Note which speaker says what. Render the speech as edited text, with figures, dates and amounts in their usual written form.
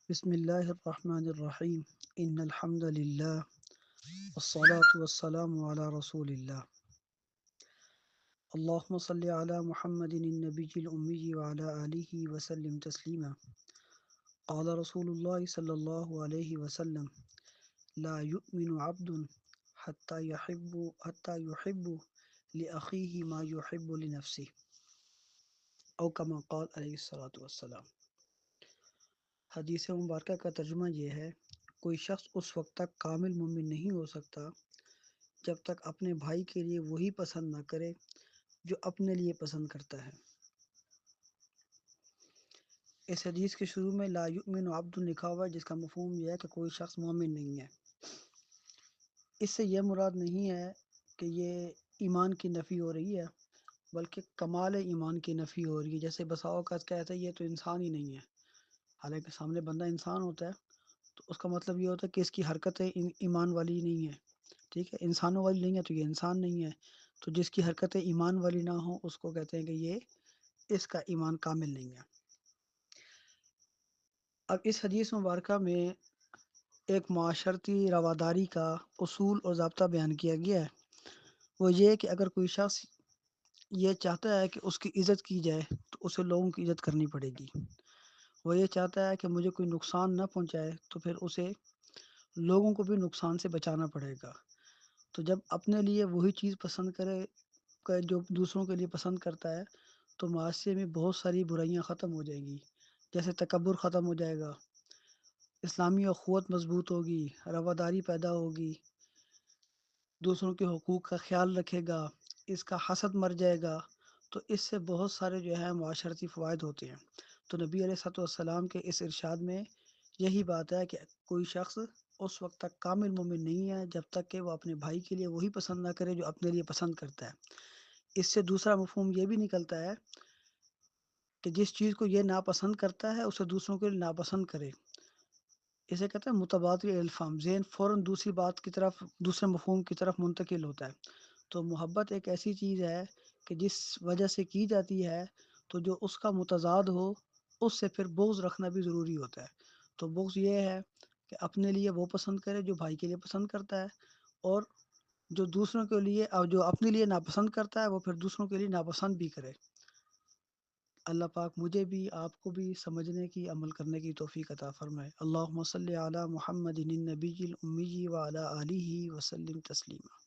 Speaker 1: بسم اللہ الرحمن الرحیم ان الحمد للہ والصلاة والسلام علی رسول اللہ اللہم صلی علی محمد النبی الامی وعلی آلہ وسلم تسلیما قال رسول اللہ صلی اللہ علیہ وسلم لا یؤمن عبد حتی یحب لأخیہ ما یحب لنفسہ او کما قال علیہ الصلاۃ والسلام۔ حدیث مبارکہ کا ترجمہ یہ ہے، کوئی شخص اس وقت تک کامل مومن نہیں ہو سکتا جب تک اپنے بھائی کے لیے وہی پسند نہ کرے جو اپنے لیے پسند کرتا ہے۔ اس حدیث کے شروع میں لا یؤمن عبد لکھا ہوا ہے، جس کا مفہوم یہ ہے کہ کوئی شخص مومن نہیں ہے۔ اس سے یہ مراد نہیں ہے کہ یہ ایمان کی نفی ہو رہی ہے، بلکہ کمال ایمان کی نفی ہو رہی ہے۔ جیسے بسا اوقات کہتے ہیں یہ تو انسان ہی نہیں ہے، حالانکہ سامنے بندہ انسان ہوتا ہے، تو اس کا مطلب یہ ہوتا ہے کہ اس کی حرکتیں ایمان والی نہیں ہیں، ٹھیک ہے، انسانوں والی نہیں ہے تو یہ انسان نہیں ہے۔ تو جس کی حرکتیں ایمان والی نہ ہوں اس کو کہتے ہیں کہ یہ اس کا ایمان کامل نہیں ہے۔ اب اس حدیث مبارکہ میں ایک معاشرتی رواداری کا اصول اور ضابطہ بیان کیا گیا ہے، وہ یہ کہ اگر کوئی شخص یہ چاہتا ہے کہ اس کی عزت کی جائے تو اسے لوگوں کی عزت کرنی پڑے گی۔ وہ یہ چاہتا ہے کہ مجھے کوئی نقصان نہ پہنچائے تو پھر اسے لوگوں کو بھی نقصان سے بچانا پڑے گا۔ تو جب اپنے لیے وہی چیز پسند کرے جو دوسروں کے لیے پسند کرتا ہے تو معاشرے میں بہت ساری برائیاں ختم ہو جائیں گی، جیسے تکبر ختم ہو جائے گا، اسلامی اخوت مضبوط ہوگی، رواداری پیدا ہوگی، دوسروں کے حقوق کا خیال رکھے گا، اس کا حسد مر جائے گا۔ تو اس سے بہت سارے جو ہے معاشرتی فوائد ہوتے ہیں۔ تو نبی علیہ الصلوۃ والسلام کے اس ارشاد میں یہی بات ہے کہ کوئی شخص اس وقت تک کامل مومن نہیں ہے جب تک کہ وہ اپنے بھائی کے لیے وہی پسند نہ کرے جو اپنے لیے پسند کرتا ہے۔ اس سے دوسرا مفہوم یہ بھی نکلتا ہے کہ جس چیز کو یہ ناپسند کرتا ہے اسے دوسروں کے لیے ناپسند کرے۔ اسے کہتے ہیں متبادل الفام، ذہن فوراً دوسری بات کی طرف، دوسرے مفہوم کی طرف منتقل ہوتا ہے۔ تو محبت ایک ایسی چیز ہے کہ جس وجہ سے کی جاتی ہے، تو جو اس کا متضاد ہو اس سے پھر بغض رکھنا بھی ضروری ہوتا ہے۔ تو بغض یہ ہے کہ اپنے لیے وہ پسند کرے جو بھائی کے لیے پسند کرتا ہے، اور جو دوسروں کے لیے اور جو اپنے لیے ناپسند کرتا ہے وہ پھر دوسروں کے لیے ناپسند بھی کرے۔ اللہ پاک مجھے بھی آپ کو بھی سمجھنے کی، عمل کرنے کی توفیق عطا فرمائے۔ اللہم صلی علی محمد النبی الامی وعلی آلہ وسلم تسلیما۔